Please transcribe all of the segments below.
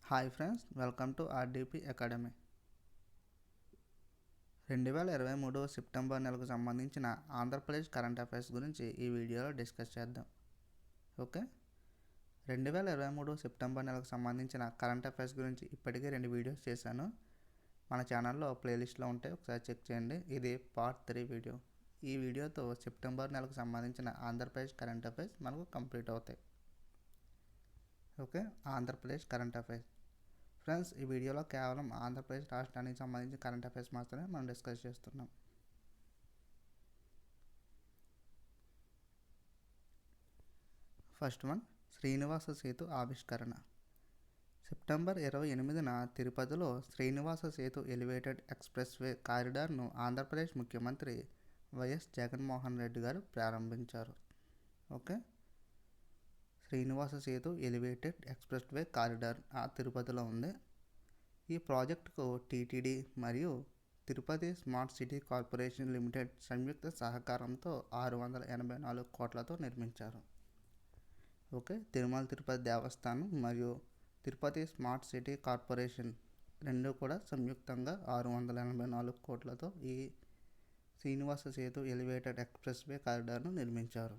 Hi friends, welcome to RDP academy. 2023 September నెలకు సంబంధించిన Andhra Pradesh current affairs గురించి ఈ వీడియోలో డిస్కస్ చేద్దాం. ఓకే, 2023 సెప్టెంబర్ నెలకు సంబంధించిన కరెంట్ అఫైర్స్ గురించి ఇప్పటికే 2 వీడియోస్ చేశాను. మన ఛానల్లో ప్లేలిస్ట్లో ఉంటే ఒకసారి చెక్ చేయండి. ఇది పార్ట్ 3 వీడియో. ఈ వీడియోతో సెప్టెంబర్ నెలకు సంబంధించిన ఆంధ్రప్రదేశ్ కరెంట్ అఫైర్స్ మనకు కంప్లీట్ అవుతాయి. Okay, Andhra Pradesh current affairs friends, ఈ వీడియోలో కేవలం ఆంధ్రప్రదేశ్ రాష్ట్రానికి సంబంధించిన కరెంట్ అఫైర్స్ మాత్రమే మనం డిస్కస్ చేస్తున్నాం. ఫస్ట్ వన్, శ్రీనివాస సేతు ఆవిష్కరణ. సెప్టెంబర్ 28న తిరుపతిలో Srinivasa Setu elevated expressway కారిడార్ను ఆంధ్రప్రదేశ్ ముఖ్యమంత్రి వైఎస్ జగన్మోహన్ రెడ్డి గారు ప్రారంభించారు. Okay, Srinivasa Setu elevated expressway corridor తిరుపతిలో ఉంది. ఈ ప్రాజెక్టుకు టీటీడీ మరియు Tirupati smart city corporation limited సంయుక్త సహకారంతో 684 కోట్లతో నిర్మించారు. ఓకే, తిరుమల తిరుపతి దేవస్థానం మరియు తిరుపతి స్మార్ట్ సిటీ కార్పొరేషన్ రెండు కూడా సంయుక్తంగా 684 కోట్లతో ఈ Srinivasa Setu elevated expressway కారిడార్ను నిర్మించారు.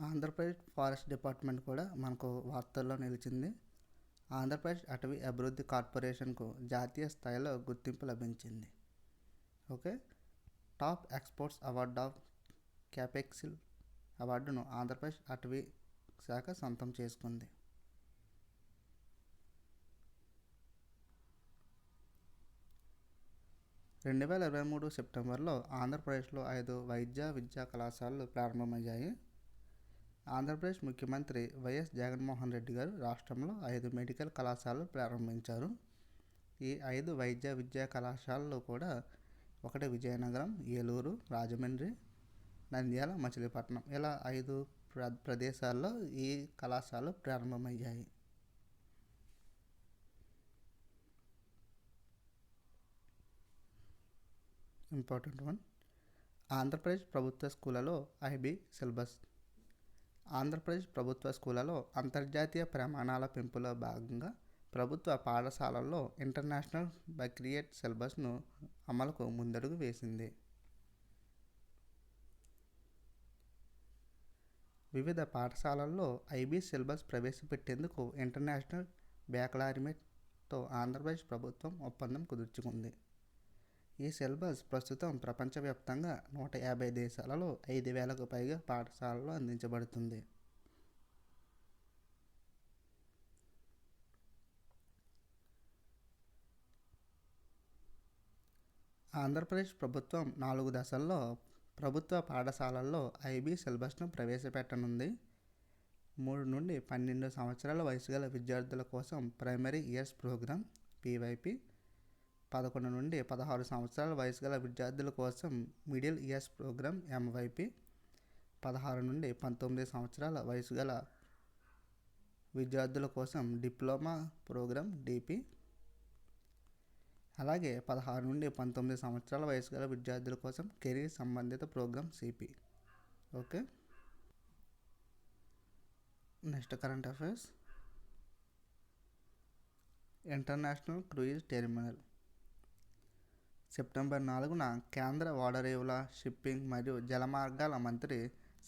ఆంధ్రప్రదేశ్ ఫారెస్ట్ డిపార్ట్మెంట్ కూడా మనకు వార్తల్లో నిలిచింది. ఆంధ్రప్రదేశ్ అటవీ అభివృద్ధి కార్పొరేషన్కు జాతీయ స్థాయిలో గుర్తింపు లభించింది. Okay, top exports award of CAPEXIL అవార్డును ఆంధ్రప్రదేశ్ అటవీ శాఖ సొంతం చేసుకుంది. రెండు 2023 సెప్టెంబర్లో ఆంధ్రప్రదేశ్లో 5 వైద్య విద్యా కళాశాలలు ప్రారంభమయ్యాయి. ఆంధ్రప్రదేశ్ ముఖ్యమంత్రి వైఎస్ జగన్మోహన్ రెడ్డి గారు రాష్ట్రంలో 5 మెడికల్ కళాశాలలు ప్రారంభించారు. ఈ 5 వైద్య విద్యా కళాశాలలు కూడా ఒకటి విజయనగరం, ఏలూరు, రాజమండ్రి, నంద్యాల, మచిలీపట్నం ఇలా 5 ప్రదేశాల్లో ఈ కళాశాలలు ప్రారంభమయ్యాయి. ఇంపార్టెంట్ వన్, ఆంధ్రప్రదేశ్ ప్రభుత్వ స్కూళ్ళలో ఐబీ సిలబస్. ఆంధ్రప్రదేశ్ ప్రభుత్వ స్కూళ్ళలో అంతర్జాతీయ ప్రమాణాల పెంపులో భాగంగా ప్రభుత్వ పాఠశాలల్లో ఇంటర్నేషనల్ బక్రియేట్ సిలబస్ను అమలుకు ముందడుగు వేసింది. వివిధ పాఠశాలల్లో ఐబీ సిలబస్ ప్రవేశపెట్టేందుకు ఇంటర్నేషనల్ బ్యాక్లారిమేట్తో ఆంధ్రప్రదేశ్ ప్రభుత్వం ఒప్పందం కుదుర్చుకుంది. ఈ సిలబస్ ప్రస్తుతం ప్రపంచవ్యాప్తంగా 150 దేశాలలో 5,000కు పైగా పాఠశాలలో అందించబడుతుంది. ఆంధ్రప్రదేశ్ ప్రభుత్వం 4 దశల్లో ప్రభుత్వ పాఠశాలల్లో ఐబీ సిలబస్ను ప్రవేశపెట్టనుంది. 3 నుండి 12 సంవత్సరాల వయసు గల విద్యార్థుల కోసం ప్రైమరీ ఇయర్స్ ప్రోగ్రామ్ పీవైపీ, 11 నుండి 16 సంవత్సరాల వయసు గల విద్యార్థుల కోసం మిడిల్ ఇయర్స్ ప్రోగ్రామ్ ఎంవైపీ, 16 నుండి 19 సంవత్సరాల వయసు గల విద్యార్థుల కోసం డిప్లొమా ప్రోగ్రామ్ డిపి, అలాగే 16 నుండి 19 సంవత్సరాల వయసు గల విద్యార్థుల కోసం కెరీర్ సంబంధిత ప్రోగ్రామ్ సిపి. Okay, next current affairs, international cruise terminal. September 4న కేంద్ర ఓడరేవుల, షిప్పింగ్ మరియు జలమార్గాల మంత్రి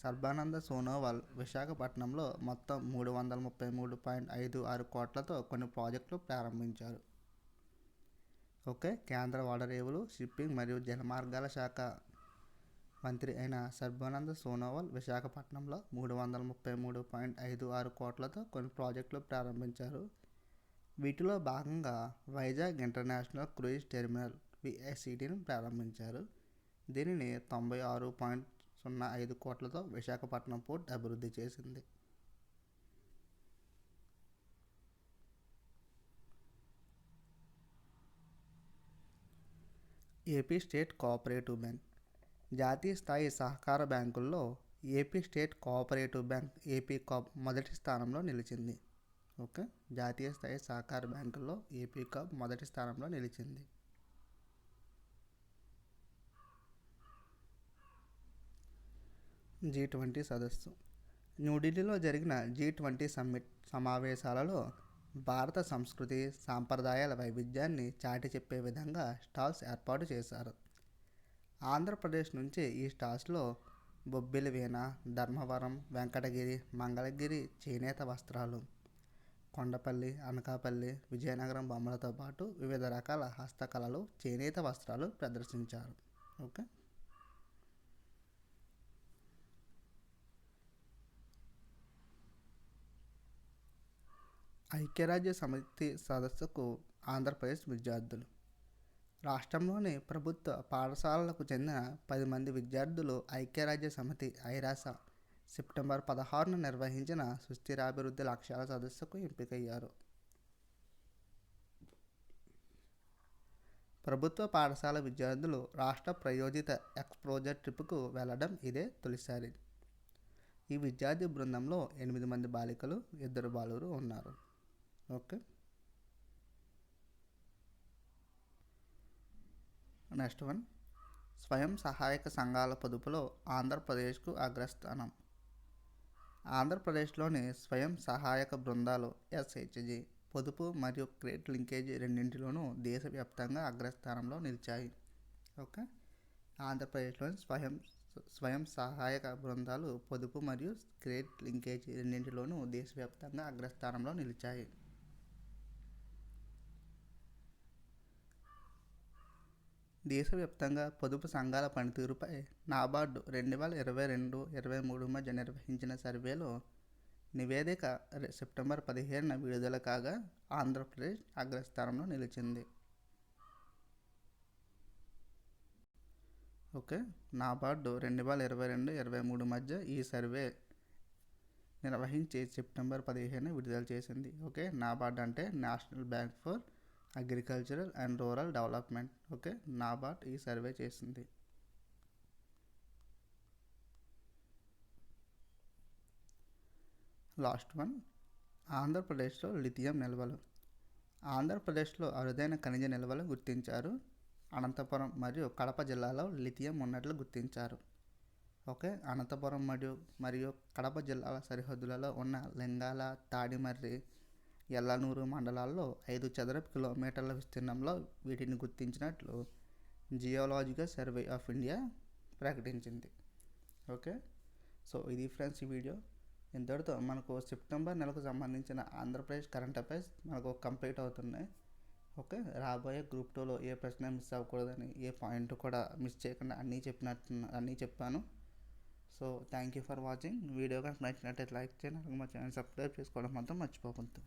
సర్బానంద సోనోవాల్ విశాఖపట్నంలో మొత్తం 333.56 కోట్లతో కొన్ని ప్రాజెక్టులు ప్రారంభించారు. ఓకే, కేంద్ర ఓడరేవులు, షిప్పింగ్ మరియు జలమార్గాల శాఖ మంత్రి అయిన సర్బానంద సోనోవాల్ విశాఖపట్నంలో 333.56 కోట్లతో కొన్ని ప్రాజెక్టులు ప్రారంభించారు. వీటిలో భాగంగా వైజాగ్ ఇంటర్నేషనల్ క్రూయిజ్ టెర్మినల్ విఐసిటిని ప్రారంభించారు. దీనిని 96.05 కోట్లతో విశాఖపట్నం పోర్ట్ అభివృద్ధి చేసింది. AP state cooperative bank. జాతీయ స్థాయి సహకార బ్యాంకుల్లో AP state cooperative bank AP co-op మొదటి స్థానంలో నిలిచింది. ఓకే, జాతీయ స్థాయి సహకార బ్యాంకుల్లో ఏపీ కోఆప్ మొదటి స్థానంలో నిలిచింది. G20 సదస్సు. న్యూఢిల్లీలో జరిగిన G20 సమ్మిట్ సమావేశాలలో భారత సంస్కృతి సాంప్రదాయాల వైవిధ్యాన్ని చాటి చెప్పే విధంగా స్టాల్స్ ఏర్పాటు చేశారు. ఆంధ్రప్రదేశ్ నుంచి ఈ స్టాల్స్లో బొబ్బిలి వీణ, ధర్మవరం, వెంకటగిరి, మంగళగిరి చేనేత వస్త్రాలు, కొండపల్లి, అనకాపల్లి, విజయనగరం బొమ్మలతో పాటు వివిధ రకాల హస్తకళలు, చేనేత వస్త్రాలు ప్రదర్శించారు. ఓకే. ఐక్యరాజ్య సమితి సదస్సుకు ఆంధ్రప్రదేశ్ విద్యార్థులు. రాష్ట్రంలోని ప్రభుత్వ పాఠశాలలకు చెందిన 10 మంది విద్యార్థులు ఐక్యరాజ్య సమితి ఐరాస సెప్టెంబర్ 16న నిర్వహించిన సుస్థిరాభివృద్ధి లక్ష్యాల సదస్సుకు ఎంపికయ్యారు. ప్రభుత్వ పాఠశాల విద్యార్థులు రాష్ట్ర ప్రయోజిత ఎక్స్పోజర్ ట్రిప్కు వెళ్లడం ఇదే తొలిసారి. ఈ విద్యార్థి బృందంలో 8 మంది బాలికలు, 2 బాలురు ఉన్నారు. ఓకే. నెక్స్ట్ వన్, స్వయం సహాయక సంఘాల పొదుపులో ఆంధ్రప్రదేశ్కు అగ్రస్థానం. ఆంధ్రప్రదేశ్లోని స్వయం సహాయక బృందాలు SHG పొదుపు మరియు క్రెడిట్ లింకేజ్ రెండింటిలోనూ దేశవ్యాప్తంగా అగ్రస్థానంలో నిలిచాయి. ఓకే. ఆంధ్రప్రదేశ్లోని స్వయం సహాయక బృందాలు పొదుపు మరియు క్రెడిట్ లింకేజ్ రెండింటిలోనూ దేశవ్యాప్తంగా అగ్రస్థానంలో నిలిచాయి. దేశవ్యాప్తంగా పొదుపు సంఘాల పనితీరుపై నాబార్డు 2022-23 మధ్య నిర్వహించిన సర్వేలో నివేదిక సెప్టెంబర్ 17న విడుదల కాగా ఆంధ్రప్రదేశ్ అగ్రస్థానంలో నిలిచింది. ఓకే. నాబార్డు 2022-23 మధ్య ఈ సర్వే నిర్వహించి సెప్టెంబర్ 15న విడుదల చేసింది. ఓకే. నాబార్డ్ అంటే national bank for agricultural and rural development. Okay. NABARD ఈ సర్వే చేసింది. లాస్ట్ వన్, ఆంధ్రప్రదేశ్లో లిథియం నిల్వలు. ఆంధ్రప్రదేశ్లో అరుదైన ఖనిజ నిల్వలు గుర్తించారు. అనంతపురం మరియు కడప జిల్లాలో లిథియం ఉన్నట్లు గుర్తించారు. ఓకే. అనంతపురం మరియు కడప జిల్లాల సరిహద్దులలో ఉన్న లింగాల, తాడిమర్రి, ఎల్లనూరు మండలాల్లో 5 చదరపు కిలోమీటర్ల విస్తీర్ణంలో వీటిని గుర్తించినట్లు జియోలాజికల్ సర్వే ఆఫ్ ఇండియా ప్రకటించింది. ఓకే. సో ఇది ఫ్రెండ్స్ ఈ వీడియో. ఇంతటితో మనకు సెప్టెంబర్ నెలకు సంబంధించిన ఆంధ్రప్రదేశ్ కరెంట్ అఫైర్స్ మనకు కంప్లీట్ అవుతున్నాయి. ఓకే. రాబోయే గ్రూప్ 2లో ఏ ప్రశ్న మిస్ అవ్వకూడదని, ఏ పాయింట్ కూడా మిస్ చేయకుండా అన్నీ చెప్పాను. So thank you for watching. Video కనుక నచ్చినట్లయితే లైక్ చేయండి, మా ఛానల్ సబ్స్క్రైబ్ చేసుకోవడం మాత్రం మర్చిపోవద్దు.